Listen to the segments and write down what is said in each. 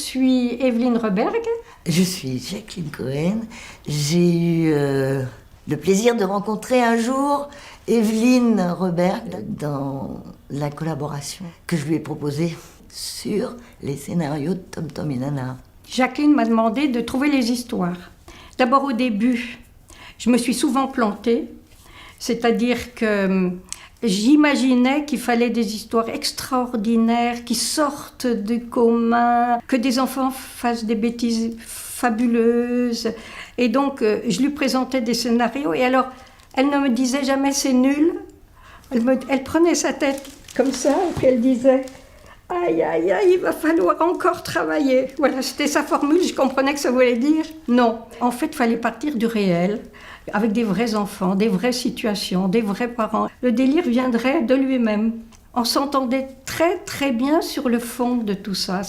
suis Evelyne Reberg. Je suis Jacqueline Cohen. J'ai eu le plaisir de rencontrer un jour Evelyne Reberg dans la collaboration que je lui ai proposée sur les scénarios de Tom Tom et Nana. Jacqueline m'a demandé de trouver les histoires. D'abord au début, je me suis souvent plantée, c'est-à-dire que j'imaginais qu'il fallait des histoires extraordinaires qui sortent du commun, que des enfants fassent des bêtises fabuleuses. Et donc, je lui présentais des scénarios. Et alors, elle ne me disait jamais c'est nul. Elle prenait sa tête comme ça et puis elle disait aïe, aïe, aïe, il va falloir encore travailler. Voilà, c'était sa formule. Je comprenais que ça voulait dire non. En fait, il fallait partir du réel, avec des vrais enfants, des vraies situations, des vrais parents. Le délire viendrait de lui-même. On s'entendait très très bien sur le fond de tout ça.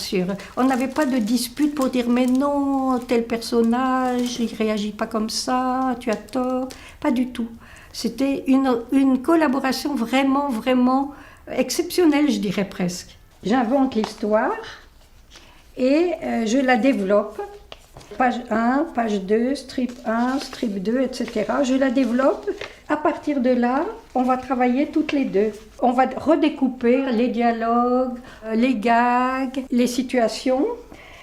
On n'avait pas de dispute pour dire mais non, tel personnage, il ne réagit pas comme ça, tu as tort. Pas du tout. C'était une collaboration vraiment, vraiment exceptionnelle, je dirais presque. J'invente l'histoire et je la développe. Page 1, page 2, strip 1, strip 2, etc. Je la développe. À partir de là, on va travailler toutes les deux. On va redécouper les dialogues, les gags, les situations.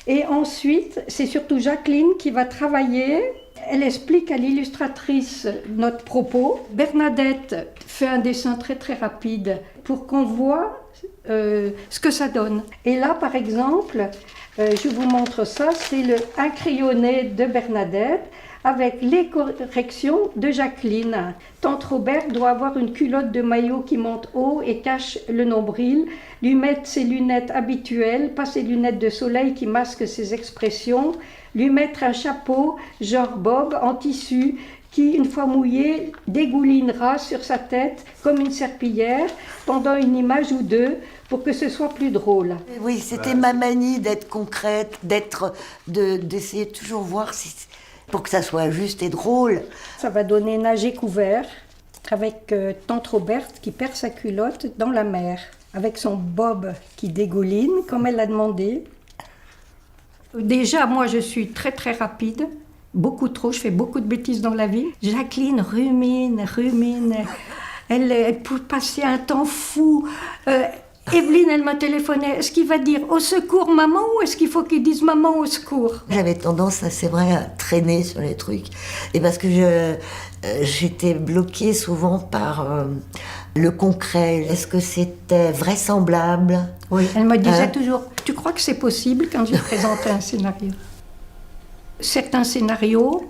Et ensuite, c'est surtout Jacqueline qui va travailler. Elle explique à l'illustratrice notre propos. Bernadette fait un dessin très très rapide pour qu'on voit ce que ça donne. Et là, par exemple, je vous montre ça, c'est un crayonné de Bernadette avec les corrections de Jacqueline. Tante Robert doit avoir une culotte de maillot qui monte haut et cache le nombril, lui mettre ses lunettes habituelles, pas ses lunettes de soleil qui masquent ses expressions, lui mettre un chapeau genre bob en tissu qui, une fois mouillé, dégoulinera sur sa tête comme une serpillière pendant une image ou deux pour que ce soit plus drôle. Oui, c'était ma manie d'être concrète, d'essayer de toujours voir pour que ça soit juste et drôle. Ça va donner Nager couvert avec Tante Roberte qui perd sa culotte dans la mer, avec son bob qui dégouline comme elle l'a demandé. Déjà, moi, je suis très très rapide. Beaucoup trop, je fais beaucoup de bêtises dans la vie. Jacqueline rumine. Elle peut passer un temps fou. Evelyne, elle m'a téléphoné. Est-ce qu'il va dire au secours maman ou est-ce qu'il faut qu'il dise maman au secours? J'avais tendance, c'est vrai, à traîner sur les trucs. Et parce que j'étais bloquée souvent par le concret. Est-ce que c'était vraisemblable? Oui, elle me disait toujours, tu crois que c'est possible quand je présentais un scénario? Certains scénarios,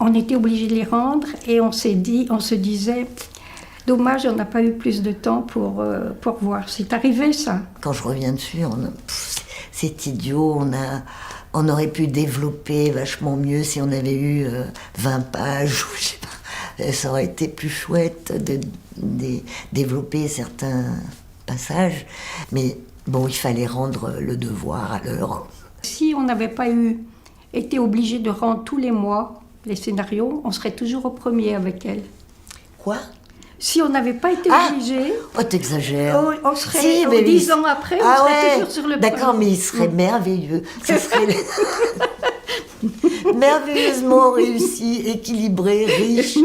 on était obligé de les rendre et on se disait, dommage, on n'a pas eu plus de temps pour voir. C'est arrivé ça. Quand je reviens dessus, c'est idiot, on aurait pu développer vachement mieux si on avait eu 20 pages, ou je sais pas. Ça aurait été plus chouette de développer certains passages, mais bon, il fallait rendre le devoir à l'heure. Si on n'avait pas été obligé de rendre tous les mois les scénarios, on serait toujours au premier avec elle. Quoi? Si on n'avait pas été obligé... Oh, t'exagères. On serait, 10 ans après, on serait toujours sur le premier. D'accord, mais il serait merveilleux. Ce serait merveilleusement réussi, équilibré, riche.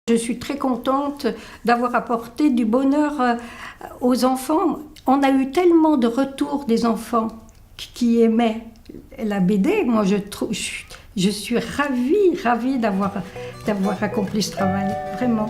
Je suis très contente d'avoir apporté du bonheur aux enfants. On a eu tellement de retours des enfants qui aimaient la BD. Moi, je suis ravie d'avoir accompli ce travail, vraiment.